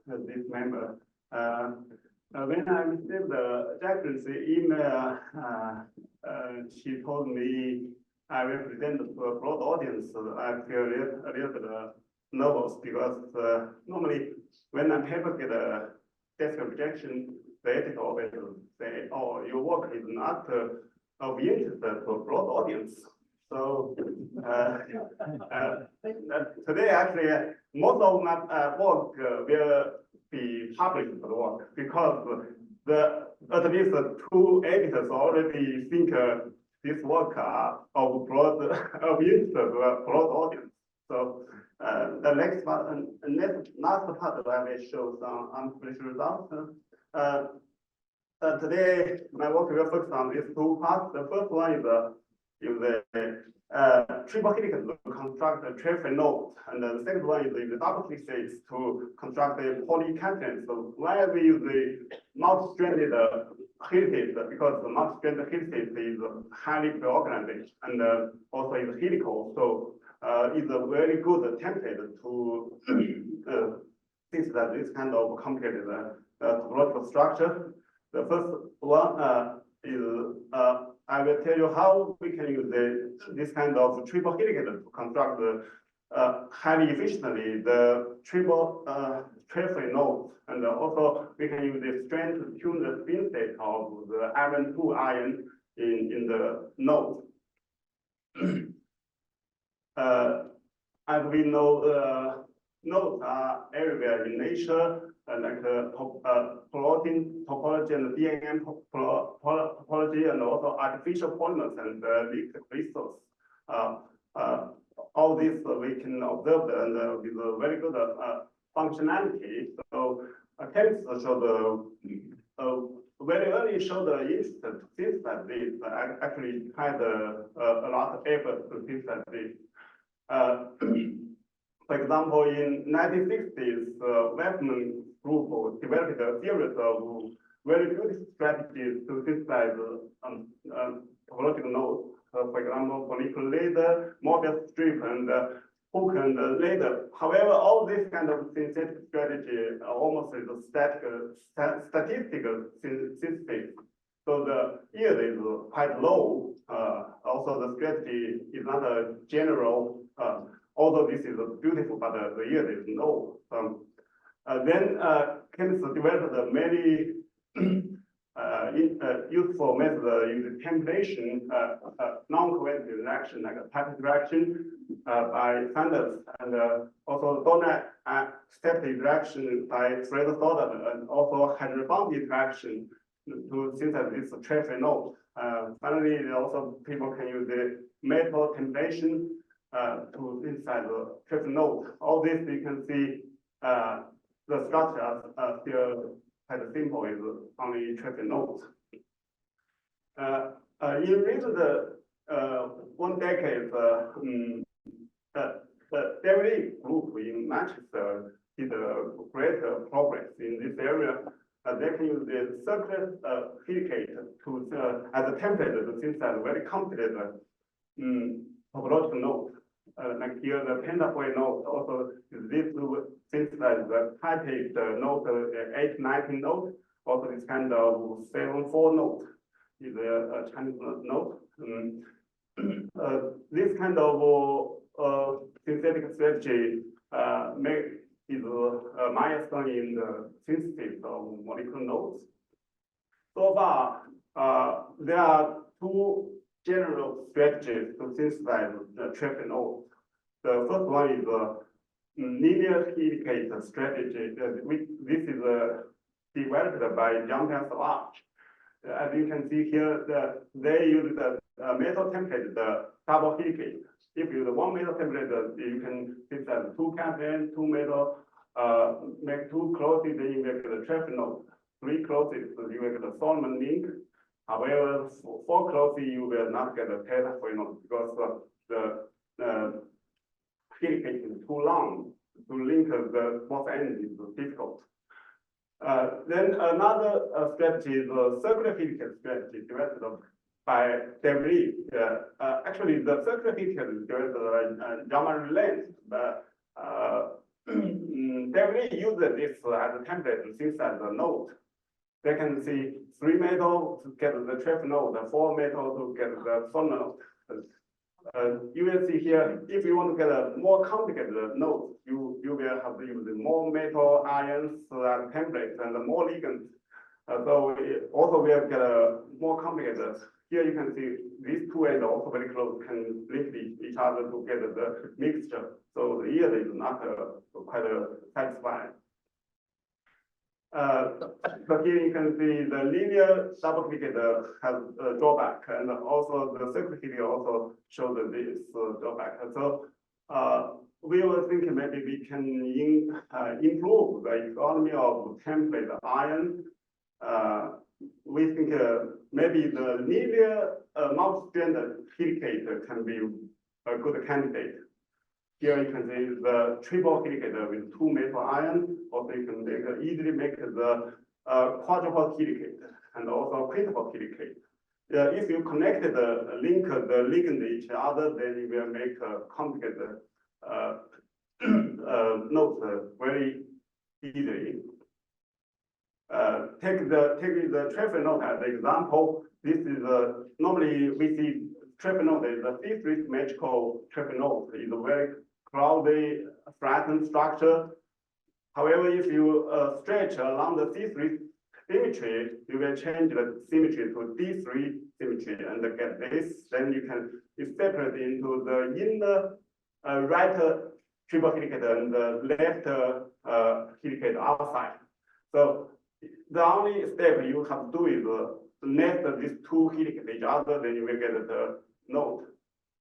this member. When I received Jacqueline's email, she told me I represent a broad audience. So I feel a little bit nervous because normally when a paper get a desk rejection, the editor always say, "Oh, your work is not of interest to a broad audience." So today, actually, most of my work will be published work because at least two editors already think this work are of broad of interest to a broad audience. So the next part, last part, I will show some unfinished results. Today, my work will focus on these two parts. The first one is the triple helical to construct a trefoil node, and the second one is the double helices to construct the polycatenanes. So why we use the multi-stranded helicates? Because the multi-stranded helicates is highly preorganized and also is helical. So it's a very good template to synthesize this kind of complicated topological structure. The first one is I will tell you how we can use this kind of triple helical to construct highly efficiently the triple trefoil node, and also we can use the strength to tune the spin state of the iron 2 ion in the node. As we know, nodes are everywhere in nature, like protein topology and DNA topology, and also artificial polymers and liquid crystals. All this we can observe and with a very good functionality. So chemists show very early show the interest to synthesize this. Actually had a lot of effort to synthesize this. For example, in 1960s, Westlake group developed a series of very good strategies to synthesize topological nodes. For example, follicular laser, Morpheus strip, and hook and laser. However, all this kind of synthetic strategy almost is a statistical synthesis. So the yield is quite low. Also, the strategy is not a general. Although this is beautiful, but the yield is low. Then chemists developed many useful methods using templation, non-covalent reaction like a type reaction by Sanders, and also donor step interaction by Fred Stoddard, and also hydrogen interaction to synthesize this trefoil node. Finally, also people can use the metal templation to synthesize the trefoil node. All this you can see the structure still quite simple, is only trefoil nodes. In recent 1 decade, the David group in Manchester did great progress in this area. They can use the circular helicate to as a template to synthesize very complicated topological nodes. Like here, the pentafoil node also is this to synthesize the typic node 819 node. Also, this kind of 74 node is a Chinese node. This kind of synthetic strategy is a milestone in the synthesis of molecular nodes. So far, there are two general strategies to synthesize the trefoil node. The first one is a linear helicate strategy. This is developed by Zhichang and Savage. As you can see here, they use the metal template, the double helicate. If you use one metal template, you can synthesize 2 catenanes, 2 metal, make 2 crosses, then you make the trefoil node. 3 crosses, you make the Solomon link. However, 4 crosses, you will not get a trefoil node because the helicate is too long. To link the both ends is difficult. Then another strategy is the circular helicate strategy developed by David. Actually, the circular helicate is developed by Jean-Marie Lens, they really use this as a template to synthesize the node. They can see 3 metal to get the trefoil node, 4 metal to get the sol node. You will see here, if you want to get a more complicated node, you will have to use more metal ions as templates and more ligands. So also we will get a more complicated. Here you can see these two ends are also very close, can link each other to get the mixture. So the yield is not quite satisfying. So here you can see the linear double helicates has a drawback, and also the circular helicates also show this drawback. So we were thinking maybe we can improve the economy of template ion. We think maybe the linear multi-stranded helicate can be a good candidate. Here you can see the triple helicate with 2 metal ions. Also, you can easily make the quadruple helicate and also quintuple helicate. If you connect link the ligand to each other, then you will make a complicated nodes very easily. Take the trefoil node as an example. This is normally we see trefoil node is a C3 symmetrical trefoil node. It's a very cloudy, flattened structure. However, if you stretch along the C3 symmetry, you will change the symmetry to D3 symmetry and get this. Then you separate into the inner right triple helicate and the left helicate outside. So the only step you have to do is net these 2 helicates each other, then you will get the node.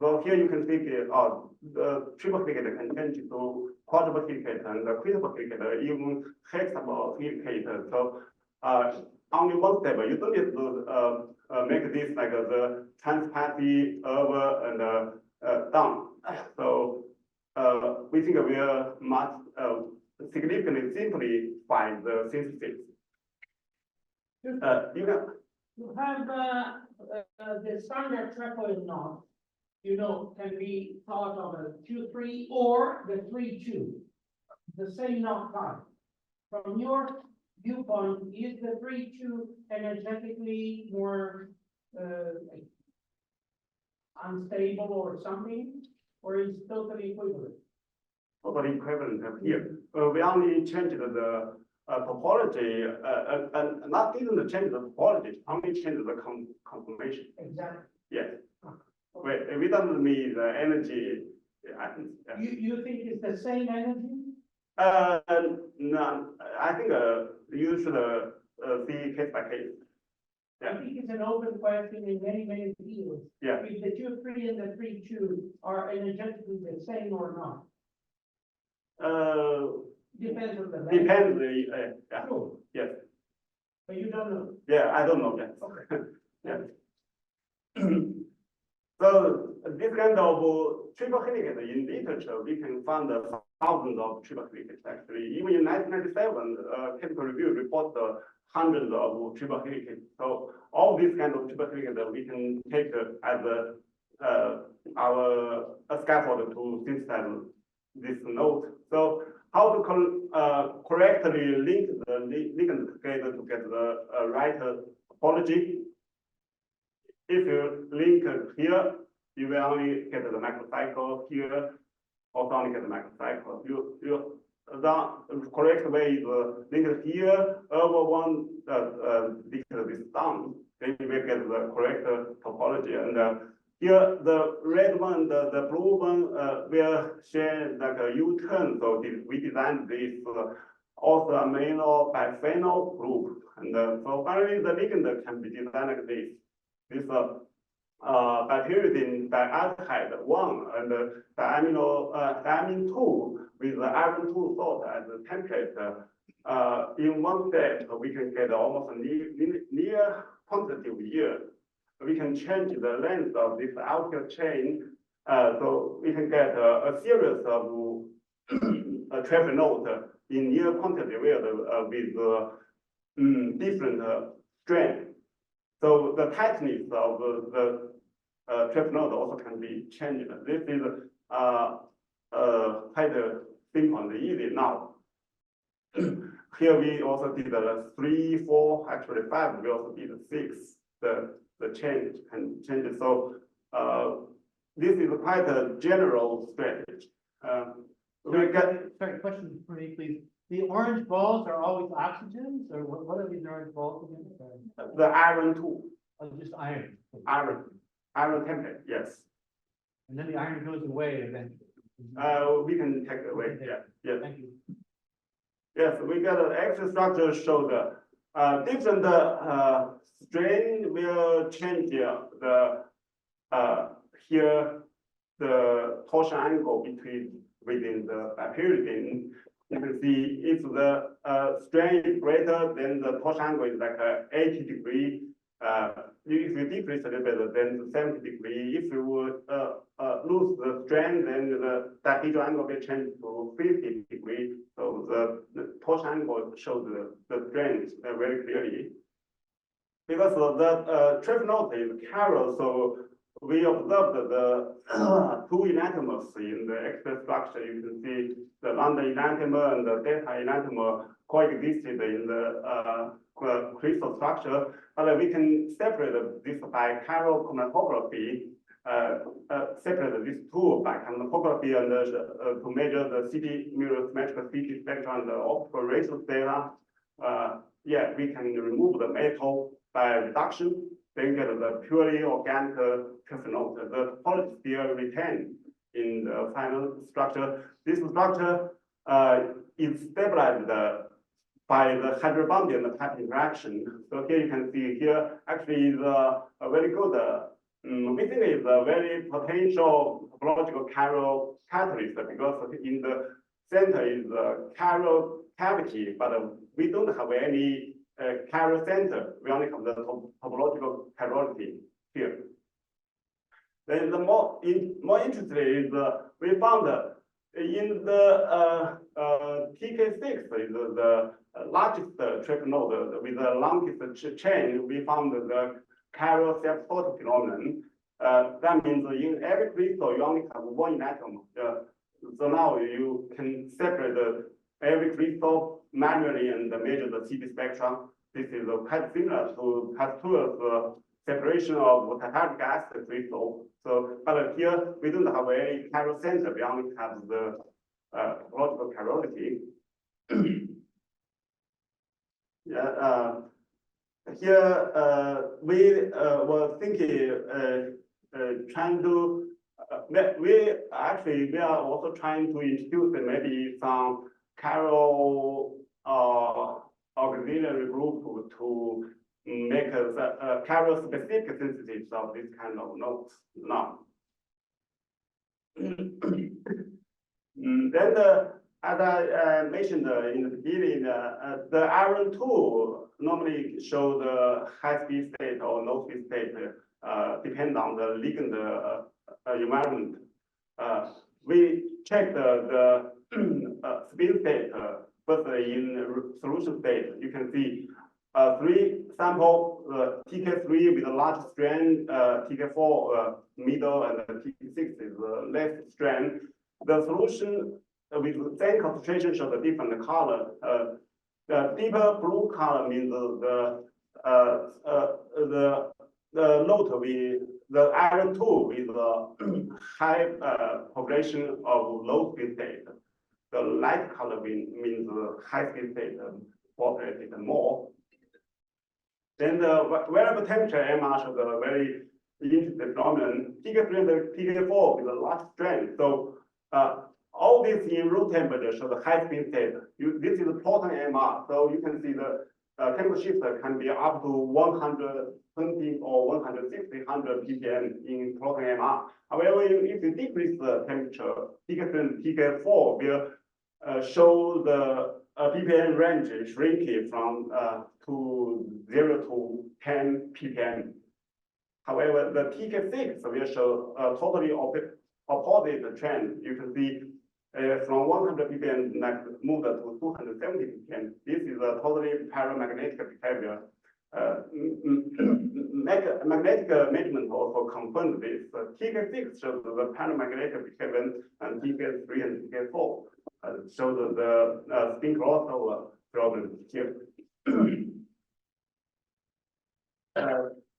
So here you can see the triple helicate can change to quadruple helicate and the quintuple helicate, even hexagonal helicate. So only one step. You don't need to make this like the transpassy over and down. So we think we must significantly simplify the synthesis. You have the standard trefoil knot, can be thought of as 2-3 or the 3-2, the same knot type. From your viewpoint, is the 3-2 energetically more unstable or something, or is it totally equivalent? Totally equivalent here. We only changed the topology, and not even change the topology, only change the conformation. Exactly. Yes. We don't need the energy. You think it's the same energy? No, I think you should see case by case. Yeah. I think it's an open question in many fields. Yeah. If the 2-3 and the 3-2 are energetically the same or not? Depends on the length. Depends. Yeah. Sure. Yes. But you don't know. Yeah, I don't know yet. Okay. Yeah. So this kind of triple helicate in literature, we can find thousands of triple helicates actually. Even in 1997, Chemical Review reported hundreds of triple helicates. So all these kind of triple helicates we can take as our scaffold to synthesize this node. So how to correctly link the ligand together to get the right topology? If you link here, you will only get the macrocycle here, also only get the macrocycle. The correct way is link here over one link this down, then you will get the correct topology. And here the red one, the blue one will share like a U-turn. So we designed this also amino biphenyl group. And so finally the ligand can be designed like this. This bipyridine dialdehyde 1 and diamine 2 with the iron 2 salt as a template. In one step, we can get almost near quantitative yield. We can change the length of this alkyl chain, so we can get a series of trefoil nodes in near quantitative yield with different strength. So the tightness of the trefoil node also can be changed. This is quite simple and easy now. Here we also did 3, 4, actually 5. We also did 6. The change and changes. So this is quite a general strategy. Sorry, question for me, please. The orange balls are always oxygens, or what are these orange balls again? The iron tool. Oh, just iron. Iron template, yes. And then the iron goes away eventually. We can take it away. Yeah. Thank you. Yes, we got an extra structure show the different strain will change the here the torsion angle within the pyridine. You can see if the strain is greater, then the torsion angle is like 80 degree. If you decrease a little bit, then 70 degree. If you would lose the strain, then the dihedral angle will change to 50 degree. So the torsion angle shows the strain very clearly. Because the trefoil is chiral, so we observed the 2 enantiomers in the X-ray structure. You can see the lambda enantiomer and the delta enantiomer coexisted in the crystal structure, but we can separate this by chiral chromatography, separate these two by chromatography and to measure the symmetrical CT spectrum and the optical ratios data. Yeah, we can remove the metal by reduction, then get the purely organic trefoil. The topology still retained in the final structure. This structure is stabilized by the hydrobonding and the type interaction. So here you can see here actually is a very good, we think it's a very potential topological chiral catalyst because in the center is a chiral cavity, but we don't have any chiral center. We only have the topological chirality here. Then the more interesting is we found in the TK6 is the largest trip node with the longest chain. We found the chiral self-sorting phenomenon. That means in every crystal you only have 1 enantiomer. So now you can separate every crystal manually and measure the CT spectrum. This is quite similar to Pasteur's separation of titanic acid crystal. So, but here we don't have any chiral center. We only have the topological chirality. Yeah. Here we were thinking, trying to. We are also trying to introduce maybe some chiral auxiliary group to make a chiral specific synthesis of this kind of nodes now. Then as I mentioned in the beginning, the iron tool normally show the high-speed state or low-speed state, depend on the ligand environment. We check the spin state first in solution state. You can see 3 sample TK3 with a large strain, TK4 middle, and TK6 is less strain. The solution with the same concentration shows a different color. The deeper blue color means the note with the iron 2 with a high population of low spin state. The light color means high spin state populated more. Then the variable temperature MR shows a very interesting phenomenon. TK3 and TK4 with a large strain. So all this in room temperature shows the high spin state. This is proton MR. So you can see the temperature shift can be up to 120 or 160, 100 ppm in proton MR. However, if you decrease the temperature, TK3 and TK4 will show the ppm range shrinking from to 0 to 10 ppm. However, the TK6 will show a totally opposite trend. You can see from 100 ppm next moved to 270 ppm. This is a totally paramagnetic behavior. Magnetic measurement also confirms this. TK6 shows the paramagnetic behavior, and TK3 and TK4 show the spin crossover problem here.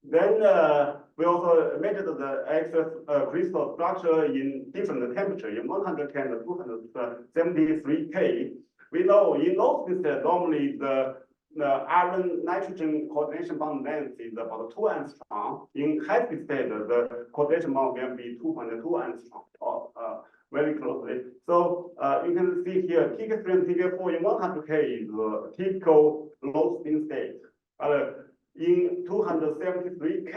Then we also measured the excess crystal structure in different temperature, in 100K and 273K. We know in those systems, normally the iron nitrogen coordination bond length is about 2 angstrom. In high-speed state, the coordination bond will be 2.2 angstrom, or very closely. So you can see here, TK3 and TK4 in 100K is typical low spin state. In 273K,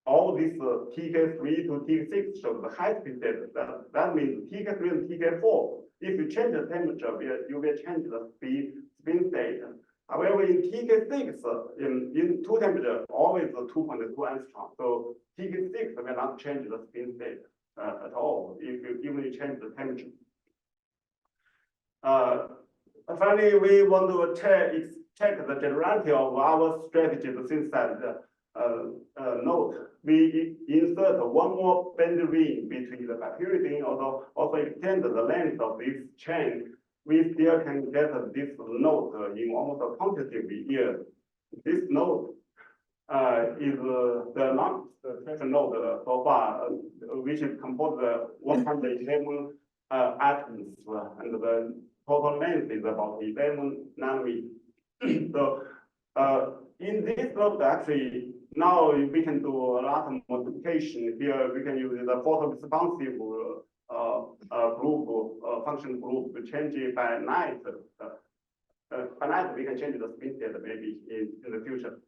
all this TK3 to T6 shows the high speed state. That means TK3 and TK4. If you change the temperature, you will change the spin state. However, in TK6, in two temperature, always 2.2 angstrom. So TK6 will not change the spin state at all if you even change the temperature. Finally, we want to check the generality of our strategy to synthesize node. We insert one more band ring between the bacteria, also extend the length of this chain. We still can get this node in almost a quantitative year. This node is the longest node so far, which is composed of 111 atoms, and the total length is about 11 nanometers. So in this node, actually, now we can do a lot of modification. Here we can use the photoresponsive group, function group to change it by night. By night, we can change the spin state maybe in the future.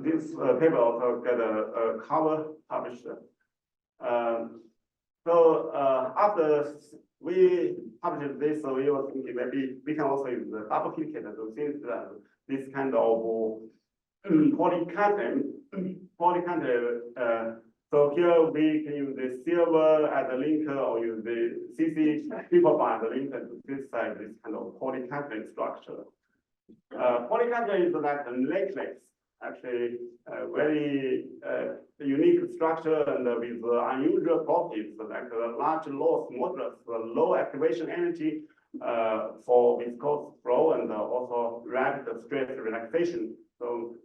This paper also got a cover published. So after we published this, so we were thinking maybe we can also use the double helicate to synthesize this kind of polycatane. So here we can use the silver as a linker or use the CC triple as a linker to synthesize this kind of polycatane structure. Polycatane is like a necklace, actually very unique structure and with unusual properties like large loss modulus, low activation energy for viscous flow, and also rapid stress relaxation. So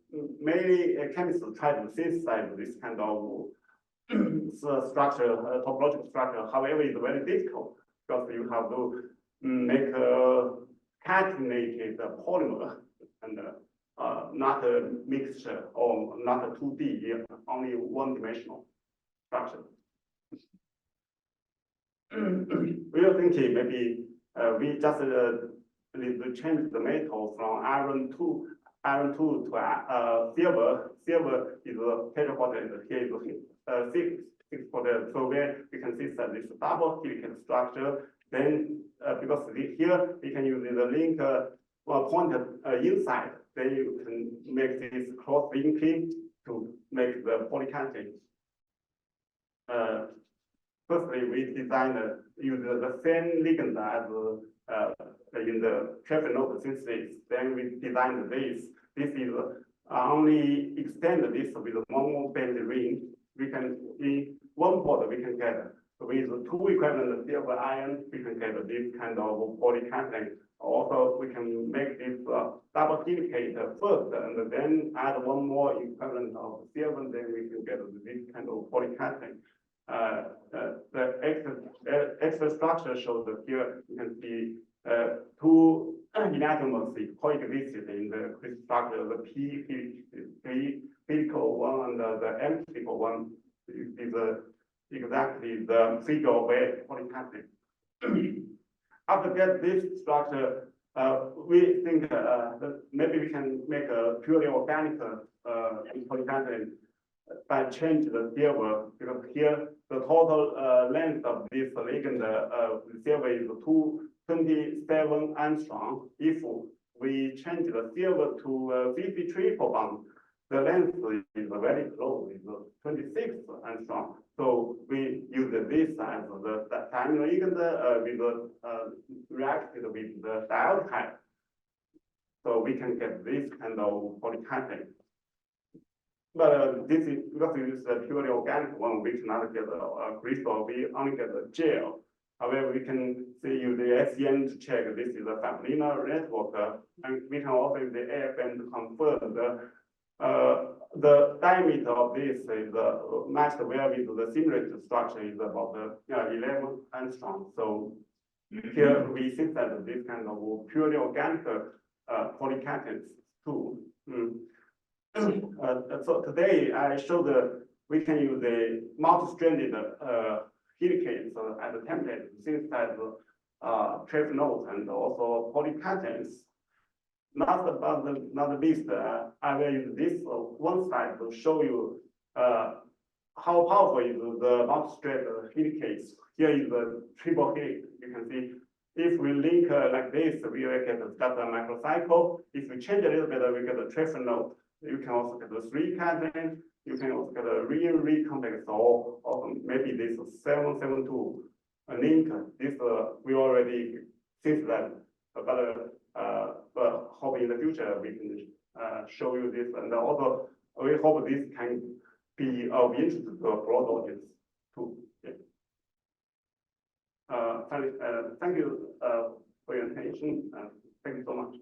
many chemists try to synthesize this kind of structure, topological structure. However, it's very difficult because you have to make a catenated polymer and not a mixture or not a 2D, only one-dimensional structure. We are thinking maybe we just need to change the metal from iron 2 to silver. Silver is a tetraquadrant. Here is six quadrant. So where we can see that this double helicate structure. Then because here we can use the link pointed inside. Then you can make this cross-linking to make the polycatane. Firstly, we designed use the same ligand as in the trefoil synthesis. Then we designed this. This is only extend this with one more band ring. We can in one port we can get with two equivalent silver iron. We can get this kind of polycatane. Also, we can make this double helicate first, and then add one more equivalent of silver. Then we can get this kind of polycatane. The extra structure shows that here you can see two enantiomers coexist in the crystal structure. The P-helical one and the M-helical one is exactly the figure of a polycatane. After get this structure, we think that maybe we can make a purely organic polycatane by change the silver, because here the total length of this ligand silver is 227 angstrom. If we change the silver to 53 for bond, the length is very close, it's 26 angstrom. So we use this as the diamino ligand with reacted with the dialdehyde. So we can get this kind of polycatane. But this is because it is a purely organic one, we cannot get a crystal, we only get a gel. However, we can see use the SEN to check this is a familiar network, and we can also use the AFM to confirm the diameter of this is matched well with the simulated structure is about 11 angstrom. So here we think that this kind of purely organic polycatenanes too. So today I showed we can use the multi-stranded helicates as a template to synthesize trefoil and also polycatenanes. Not the least, I will use this one slide to show you how powerful is the multi-strand helicates. Here is the triple helix. You can see if we link like this, we will get just a microcycle. If we change a little bit, we get a trefoil. You can also get the 3 catenanes. You can also get a real complex, or maybe this 772 link. This we already think that, but hope in the future we can show you this, and also we hope this can be of interest to a broad audience too. Yeah. Thank you for your attention, and thank you so much.